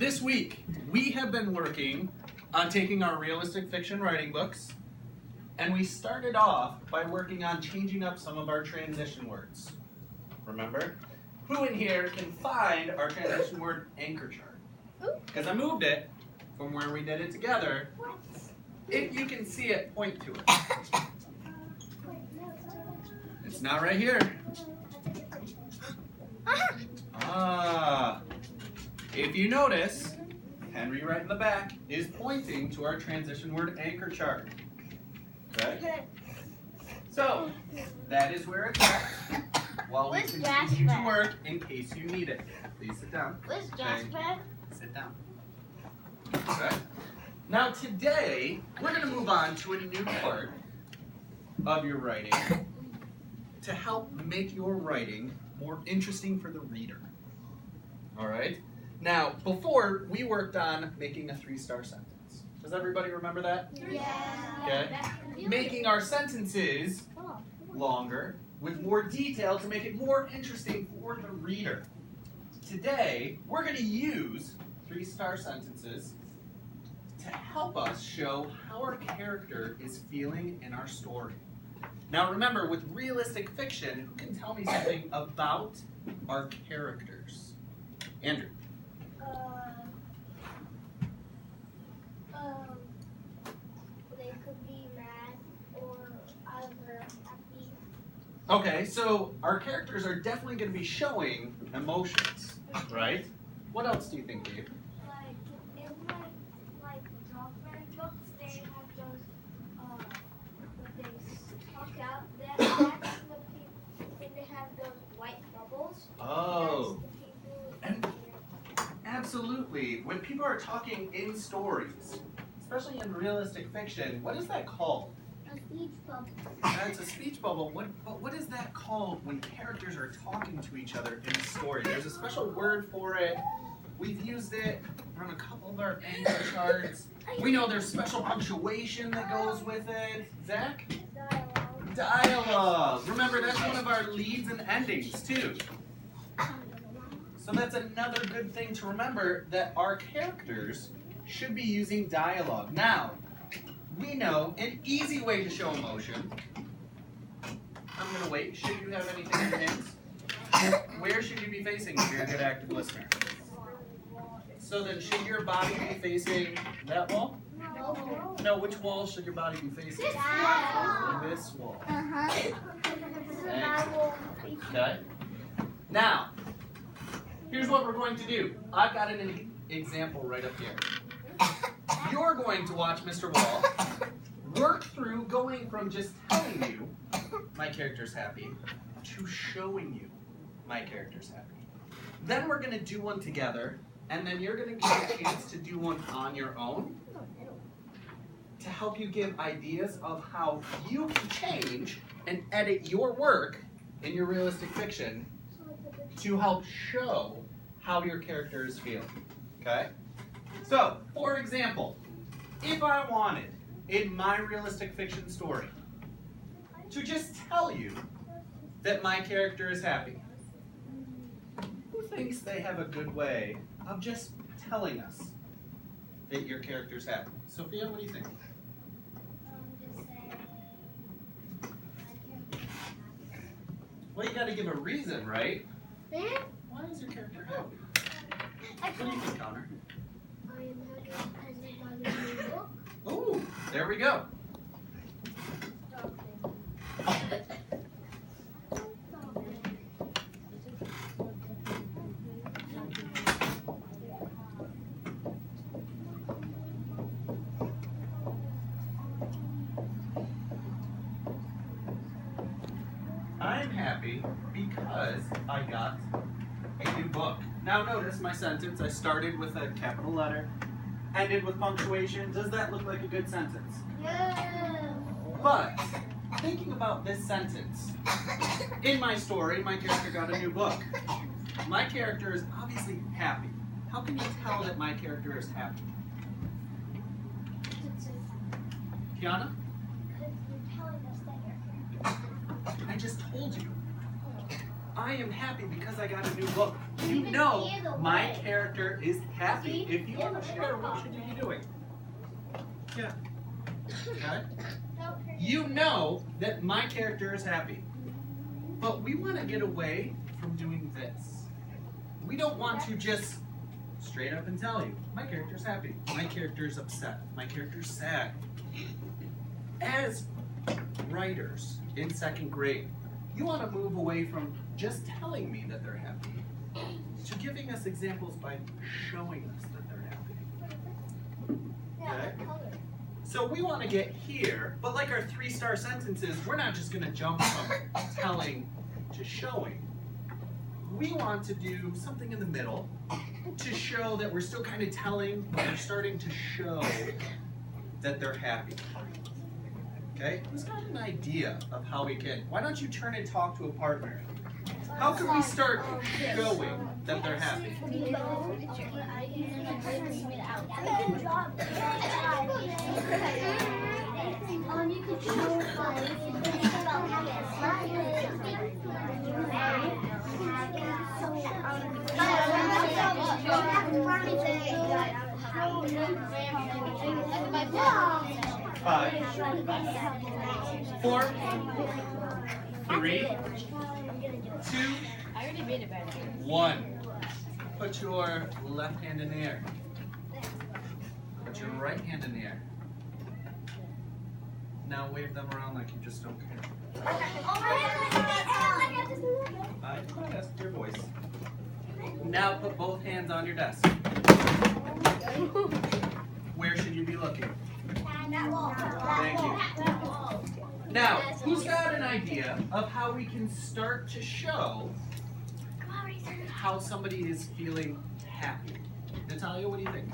this week we have been working on taking our realistic fiction writing books, and we started off by working on changing up some of our transition words. Remember? Who in here can find our transition word anchor chart? Because I moved it from where we did it together. If you can see it, point to it. It's not right here. If you notice, Henry right in the back is pointing to our transition word anchor chart. Okay? So, that is where it's at. While we continue to work in case you need it. Please sit down. Where's Jasper? Sit down. Okay? Now today, we're going to move on to a new part of your writing to help make your writing more interesting for the reader. Alright? Now, before, we worked on making a 3-star sentence. Does everybody remember that? Yeah. Okay? Making our sentences longer with more detail to make it more interesting for the reader. Today, we're going to use 3-star sentences to help us show how our character is feeling in our story. Now remember, with realistic fiction, who can tell me something about our characters? Andrew. They could be mad or either happy. Okay, so our characters are definitely going to be showing emotions, right? What else do you think, Dave? Like in like Dogman books, they have those when they talk out. That's the people, and they have those white bubbles. Oh, That's the people. absolutely. When people are talking in stories, especially in realistic fiction, what is that called? A speech bubble. That's a speech bubble. What is that called when characters are talking to each other in a story? There's a special word for it. We've used it on a couple of our anchor charts. We know there's special punctuation that goes with it. Zach? Dialogue. Dialogue. Remember, that's one of our leads and endings, too. So that's another good thing to remember, that our characters should be using dialogue. Now, we know an easy way to show emotion. I'm going to wait. Should you have anything in your hands? Where should you be facing if you're a good active listener? So then, should your body be facing that wall? No. No, which wall should your body be facing? This wall. This wall. Okay. Okay? Now, here's what we're going to do. I've got an example right up here. You're going to watch Mr. Wall work through going from just telling you my character's happy to showing you my character's happy. Then we're going to do one together, and then you're going to get a chance to do one on your own to help you give ideas of how you can change and edit your work in your realistic fiction to help show how your character is feeling. Okay? So, for example, if I wanted, in my realistic fiction story, to just tell you that my character is happy, who thinks they have a good way of just telling us that your character's happy? Sophia, what do you think? Well, you gotta give a reason, right? Why is your character happy? What do you think, Connor? I am happy because I got a new book. Ooh, there we go. I'm happy because I got a new book. Now notice my sentence, I started with a capital letter, ended with punctuation. Does that look like a good sentence? Yeah. But, thinking about this sentence, in my story, my character got a new book. My character is obviously happy. How can you tell that my character is happy? Kiana? Because you're telling us that you're happy. I just told you. I am happy because I got a new book. You know my character is happy. If you want to share, what should you be doing? Yeah. Okay? You know that my character is happy. But we want to get away from doing this. We don't want to just straight up and tell you, my character's happy, my character's upset, my character's sad. As writers in 2nd grade, you want to move away from just telling me that they're happy to giving us examples by showing us that they're happy. Okay? So we want to get here, but like our 3-star sentences, we're not just going to jump from telling to showing. We want to do something in the middle to show that we're still kind of telling, but we're starting to show that they're happy. Okay? Who's got an idea of how we can? Why don't you turn and talk to a partner? How can we start showing that they're happy? Five, 4, 3, 2, 1. Put your left hand in the air. Put your right hand in the air. Now wave them around like you just don't care. That's your voice. Now put both hands on your desk. Where should you be looking? Thank you. Now, who's got an idea of how we can start to show how somebody is feeling happy? Natalia, what do you think?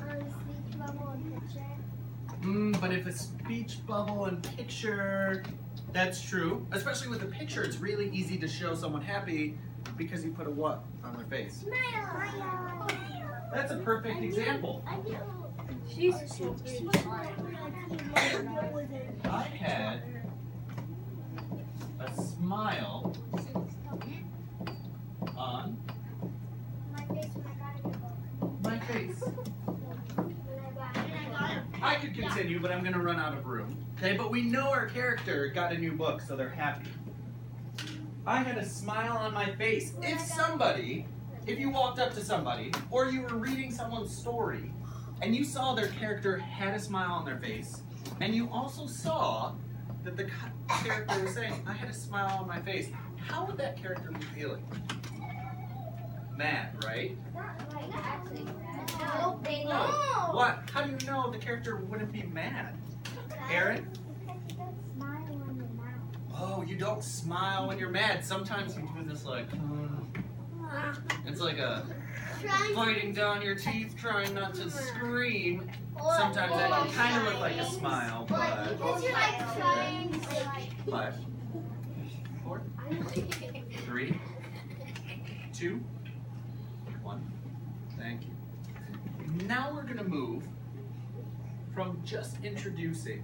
But if a speech bubble and picture, that's true. Especially with a picture, it's really easy to show someone happy because you put a what on their face? That's a perfect example. I had a smile on my face. I could continue, but I'm going to run out of room. Okay, but we know our character got a new book, so they're happy. I had a smile on my face. If you walked up to somebody, or you were reading someone's story, and you saw their character had a smile on their face, and you also saw that the character was saying, I had a smile on my face, how would that character be feeling? Mad, right? What? How do you know the character wouldn't be mad? Aaron? Oh, you don't smile when you're mad. Sometimes you do this like, it's like a biting down your teeth, trying not to scream. Sometimes that can kind of look like a smile, but... 5, 4, 3, 2, 1. Thank you. Now we're going to move from just introducing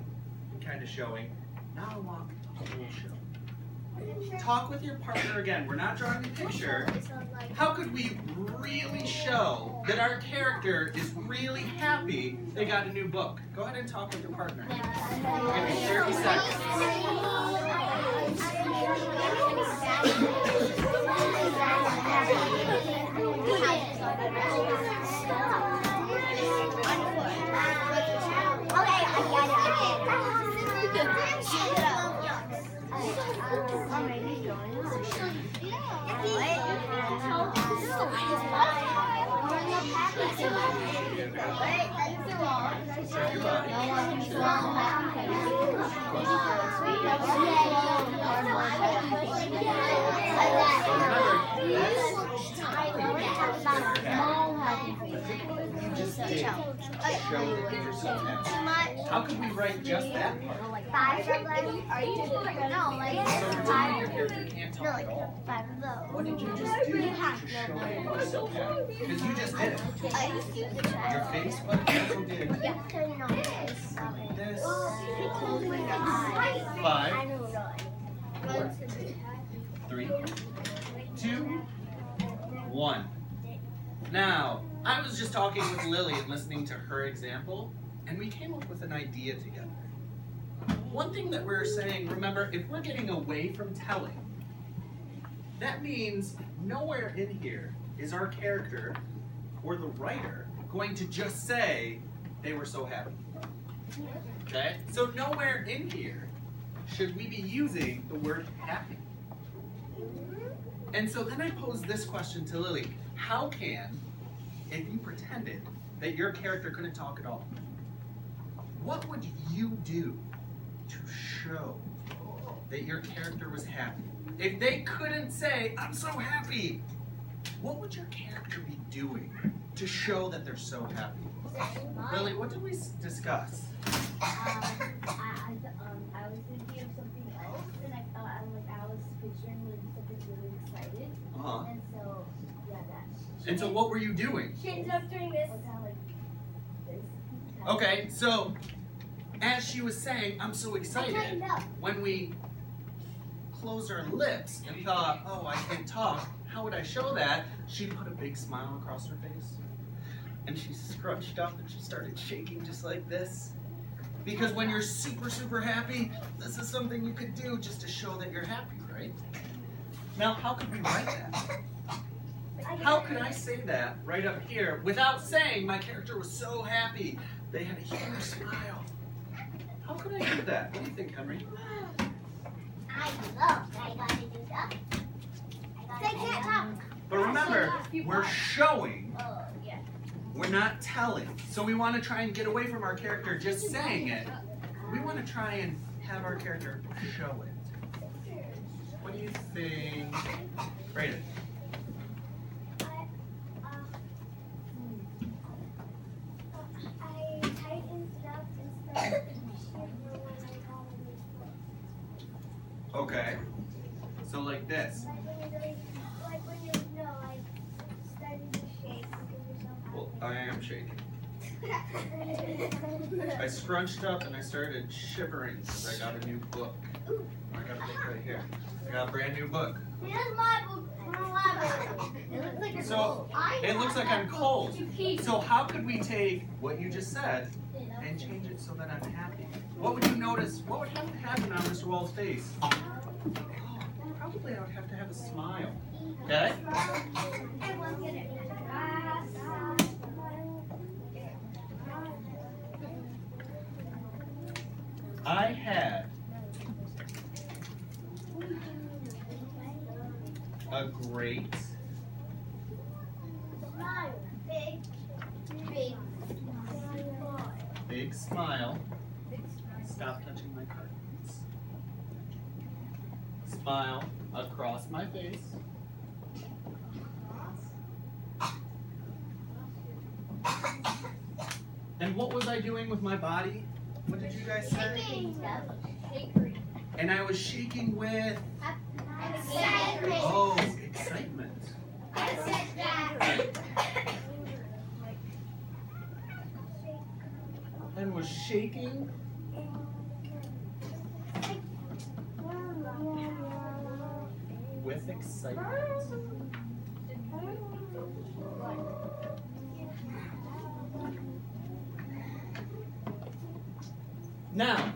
and kind of showing. Now I want a whole show. Talk with your partner again. We're not drawing a picture. How could we really show that our character is really happy they got a new book? Go ahead and talk with your partner. We're going to be 30 seconds. How could we write just that part? 5 of them? Are you no, like 5. Your character can't talk at all. 5 of those. What did you just do to show that you were so happy? Because you just did it. Your face, but you also did this. 5, 4, 3, 2, 2, 1. Now, I was just talking with Lily and listening to her example, and we came up with an idea together. One thing that we're saying, remember, if we're getting away from telling, that means nowhere in here is our character or the writer going to just say they were so happy. Okay? So nowhere in here should we be using the word happy. And so then I posed this question to Lily. How can, if you pretended that your character couldn't talk at all, what would you do to show that your character was happy? If they couldn't say, I'm so happy, what would your character be doing to show that they're so happy? Lily, what did we discuss? I was thinking of something else, and I was picturing something really excited. Uh-huh. And so, yeah, that. And so what were you doing? She ended up doing this. Like this. Okay, so as she was saying, I'm so excited, when we closed our lips and thought, oh, I can't talk, how would I show that? She put a big smile across her face. And she scrunched up and she started shaking just like this. Because when you're super, super happy, this is something you could do just to show that you're happy, right? Now, how could we write that? How could I say that right up here without saying my character was so happy? They had a huge smile. How could I do that? What do you think, Henry? I gotta do that. They can't talk. But remember, we're showing, Oh, yeah. we're not telling. So we want to try and get away from our character just saying it. We want to try and have our character show it. What do you think? Write it. I tightened up and started to shiver when I got a new book. Okay. So like this. Like when you're starting to shake because you're so happy. Well, I am shaking. I scrunched up and I started shivering because I got a new book. I got a book right here. I got a brand new book. Here's my book from the library. It looks like it's So cold. it looks like I'm cold. So how could we take what you just said and change it so that I'm happy? What would you notice? What would have to happen on Mr. Wall's face? Oh, probably I would have to have a smile. Okay? Everyone get it. I had a great Smile. big smile. Stop touching my cartons. Smile across my face. And what was I doing with my body? What did you guys say? And I was shaking with, Excitement. oh, excitement. And was shaking with excitement. Now,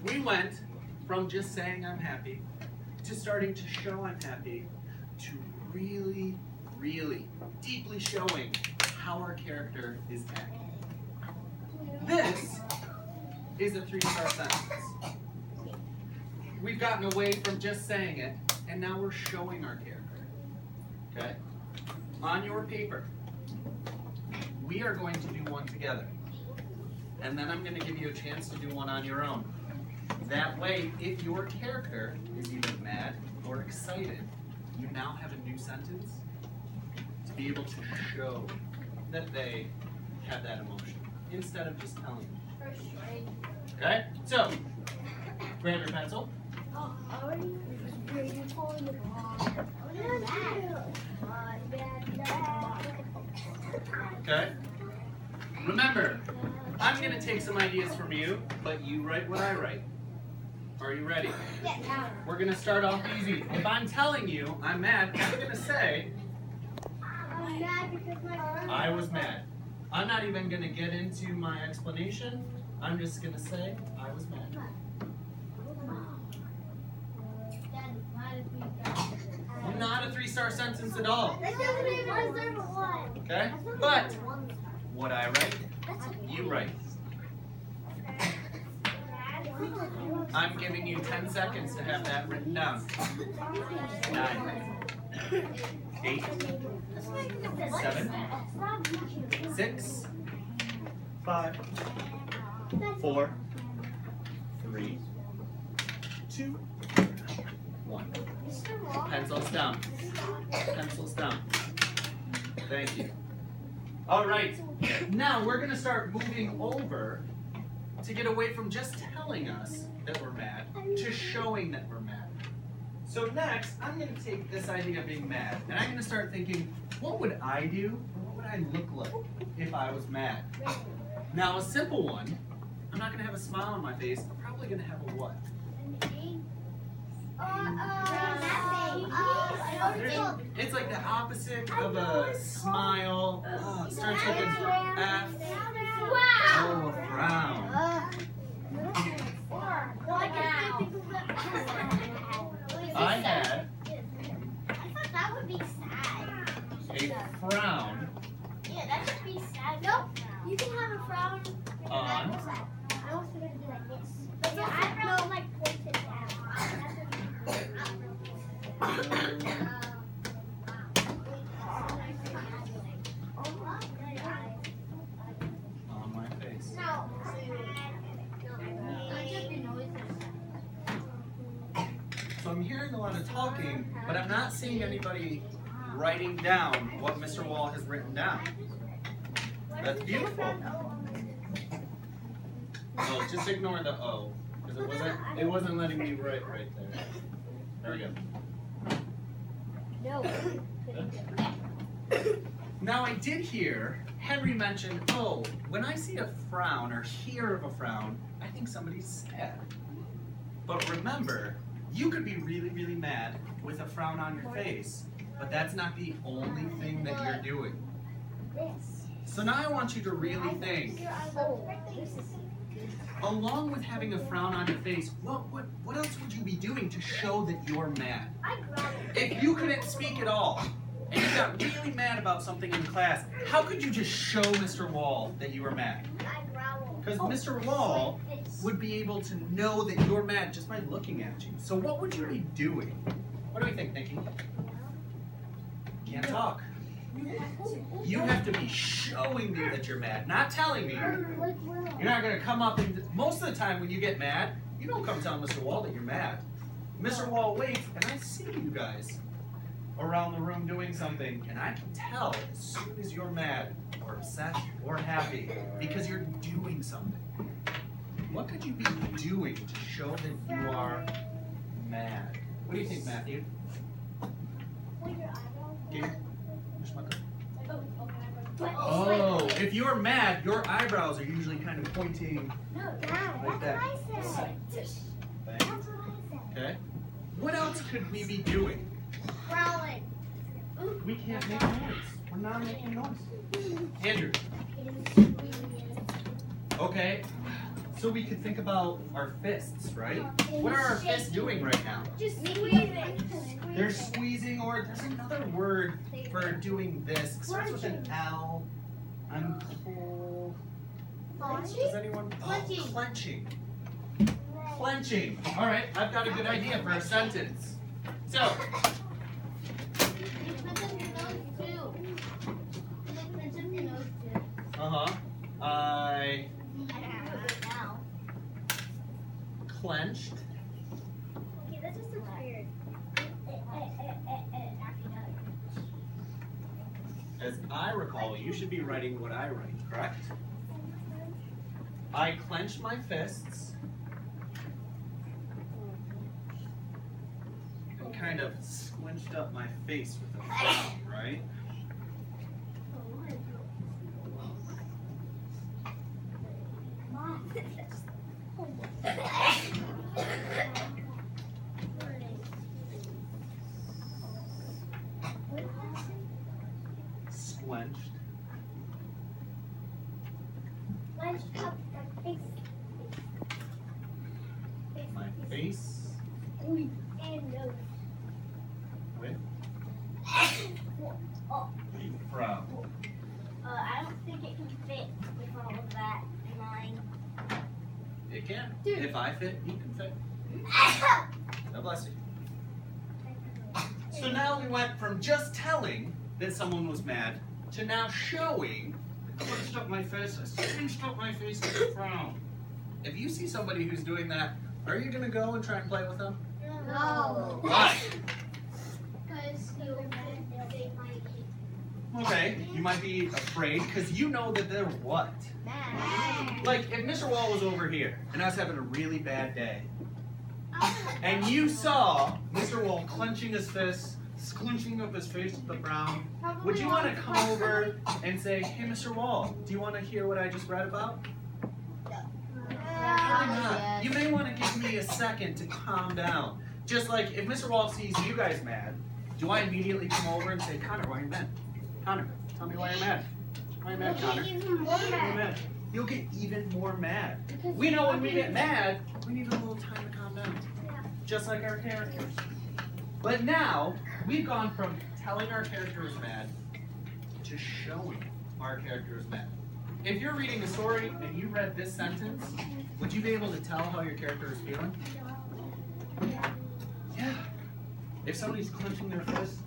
we went from just saying I'm happy to starting to show I'm happy to really, really deeply showing how our character is acting. This is a 3-star sentence. We've gotten away from just saying it, and now we're showing our character. Okay? On your paper, we are going to do one together. And then I'm going to give you a chance to do one on your own. That way, if your character is either mad or excited, you now have a new sentence to be able to show that they have that emotion instead of just telling you. Okay? So, grab your pencil. Okay? Remember, I'm going to take some ideas from you, but you write what I write. Are you ready? Yeah. We're gonna start off easy. If I'm telling you I'm mad, I'm gonna say I'm mad because my I was mad. I'm not even gonna get into my explanation. I'm just gonna say I was mad. Not a 3-star sentence at all. That doesn't even deserve a 1. Okay? But what I write, you write. I'm giving you 10 seconds to have that written down. 9, 8, 7, 6, 5, 4, 3, 2, 1. Pencils down. Pencils down. Thank you. All right. Now we're going to start moving over to get away from just telling us that we're mad to showing that we're mad. So next, I'm going to take this idea of being mad and I'm going to start thinking, what would I do? What would I look like if I was mad? Now a simple one, I'm not going to have a smile on my face. I'm probably going to have a what? It's like the opposite of a smile. Oh, it starts with an F. Oh, a frown. I had thought that would be sad. a frown Yeah, that should be sad. Nope. You can have a frown. on. I was going to do like this. But your eyebrows like pointed On my face. No. So I'm hearing a lot of talking, but I'm not seeing anybody writing down what Mr. Wall has written down. That's beautiful. Oh, just ignore the O, because it wasn't letting me write right there. There we go. No. Now I did hear Henry mention, oh, when I see a frown or hear of a frown, I think somebody's sad. But remember, you could be really, really mad with a frown on your face, but that's not the only thing that you're doing. So now I want you to really think, along with having a frown on your face, what else would you be doing to show that you're mad? If you couldn't speak at all, and you got really mad about something in class, how could you just show Mr. Wall that you were mad? Because Mr. Wall would be able to know that you're mad just by looking at you. So what would you be doing? What do we think, Nikki? Can't talk. You have to be showing me that you're mad, not telling me. You're not going to come up and, most of the time when you get mad, you don't come tell Mr. Wall that you're mad. Mr. Wall waits, and I see you guys around the room doing something, and I can tell as soon as you're mad or upset or happy because you're doing something. What could you be doing to show that you are mad? What do you think, Matthew? Gabe? Oh, if you're mad, your eyebrows are usually kind of pointing like that. Okay. What else could we be doing? Growling. We can't make noise. We're not making noise. Andrew. Okay. So we could think about our fists, right? What are our fists doing right now? Just squeezing. They're squeezing, or there's another word for doing this. It starts with an L. I'm cool. Does anyone? Oh, clenching. Clenching. All right, I've got a good idea for a sentence. So. I clenched. Okay, that just looks weird. As I recall, you should be writing what I write, correct? I clenched my fists and kind of squinched up my face with a frown, right? Let's cut the face. My face And nose. with Oh, a frown. I don't think it can fit with all of that in mine. It can. Dude. If I fit, you can fit. God bless you. So now we went from just telling that someone was mad to now showing. I scrunched up my face. I scrunched up my face with a frown. If you see somebody who's doing that, are you gonna go and try and play with them? No. Why? Because they might Okay, you might be afraid because you know that they're what? mad. Like if Mr. Wall was over here and I was having a really bad day, and you saw Mr. Wall clenching his fists, clenching up his face with the frown, would you want to come over and say, "Hey, Mr. Wall, do you want to hear what I just read about?" Probably not. You may want to give me a second to calm down. Just like if Mr. Wall sees you guys mad, do I immediately come over and say, "Connor, why are you mad? Connor, tell me why you're mad. Why are you mad, Connor? Even more Why are you mad. mad?" You'll get even more mad. We know when we get mad, we need a little time to calm down. Just like our characters. But now, we've gone from telling our character is mad to showing our character is mad. If you're reading a story and you read this sentence, would you be able to tell how your character is feeling? Yeah. If somebody's clenching their fist,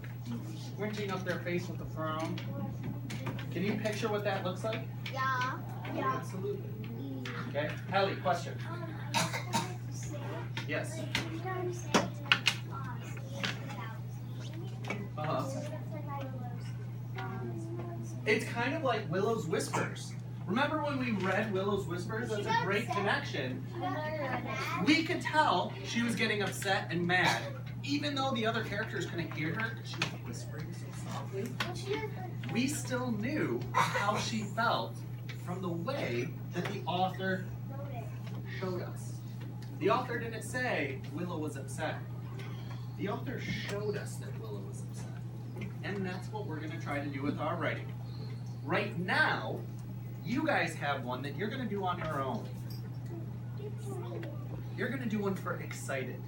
squinching up their face with a frown, can you picture what that looks like? Yeah. Yeah. Absolutely. Okay. Hallie, question. Yes. Uh-huh. It's kind of like Willow's Whispers. Remember when we read Willow's Whispers? That's a great connection. We could tell she was getting upset and mad, even though the other characters couldn't hear her because she was whispering so softly. We still knew how she felt from the way that the author showed us. The author didn't say Willow was upset. The author showed us that Willow was upset. And that's what we're going to try to do with our writing. Right now, you guys have one that you're going to do on your own. You're going to do one for excited.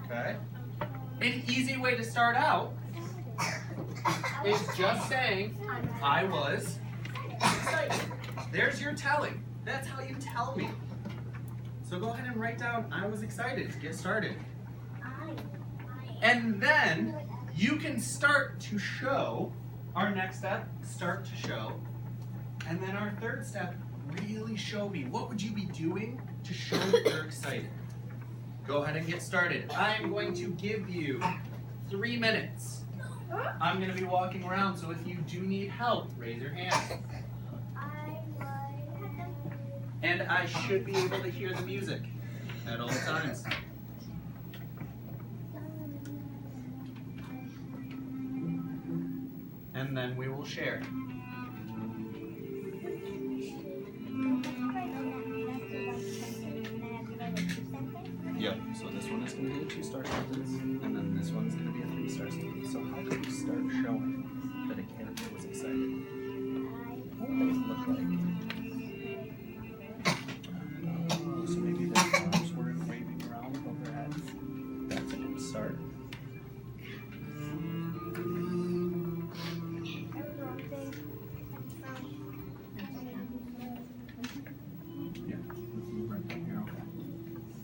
Okay? An easy way to start out is just saying, I was excited. There's your telling. That's how you tell me. So go ahead and write down, I was excited to get started. And then you can start to show, our next step, start to show. And then our third step, really show me. What would you be doing to show that you're excited? Go ahead and get started. I am going to give you 3 minutes. I'm going to be walking around, so if you do need help, raise your hand. And I should be able to hear the music at all times. And then we will share. Yep, so this one is going to be a 2-star sentence, and then this one's going to be a 3-star sentence. So how can you start showing that a character was excited? What would those look like? So maybe their arms were waving around above their heads. That's a good start. Yeah, let's move right down here, okay.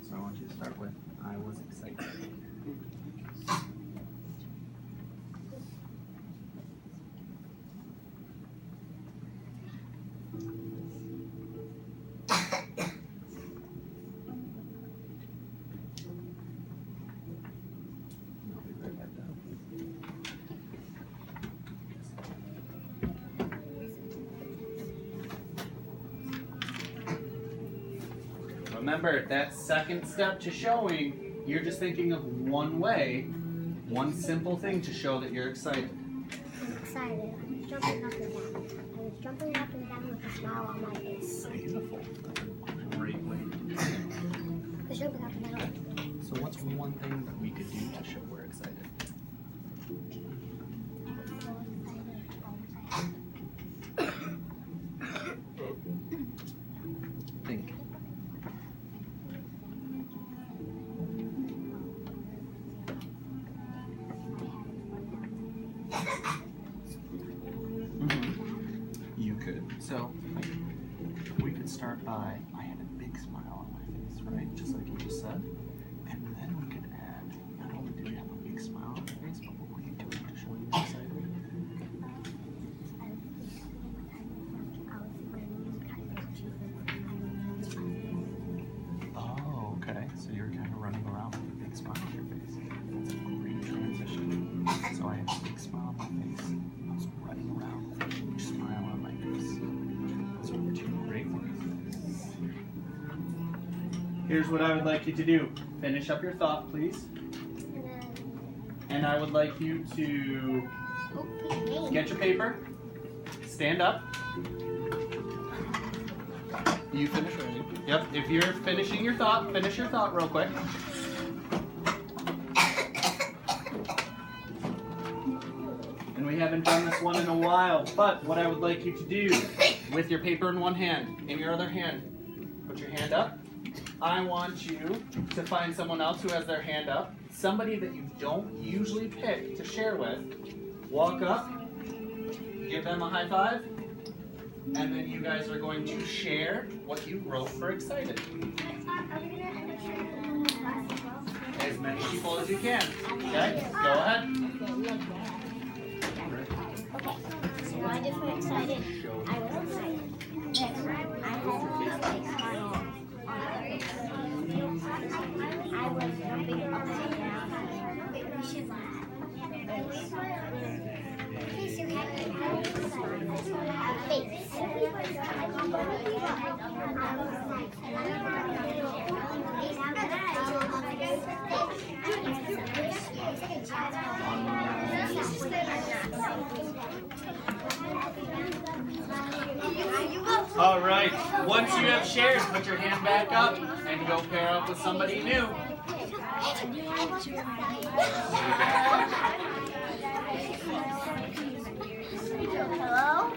So I want you to start with, I was excited. I'll be right back down. Remember, that second step to showing, you're just thinking of one way, one simple thing to show that you're excited. I'm excited. I'm jumping up and down. I was jumping up and down with a smile on my face. Beautiful. Great way. I was jumping up and down. So what's one thing that we could do to show we're excited? could start by, I had a big smile on my face, right? Just like you just said. And then we could add, not only do we have a big smile on your face, but what were you doing to show you excited? Oh, okay. So you're kind of running around with a big smile on your face. That's a great transition. So I had a big smile on my face. I was running around with a huge smile on my face. Those were two great words. Here's what I would like you to do. Finish up your thought, please. And I would like you to get your paper, stand up. You finish already? Yep. If you're finishing your thought, finish your thought real quick. And we haven't done this one in a while, but what I would like you to do with your paper in one hand, in your other hand, put your hand up. I want you to find someone else who has their hand up, somebody that you don't usually pick to share with. Walk up, give them a high five, and then you guys are going to share what you wrote for excited. As many people as you can. Okay, go ahead. So I just went excited. I was excited. Yes, I had a big smile on my face. I was jumping up and down. All right. Once you have shared, put your hand back up and go pair up with somebody new. Hello?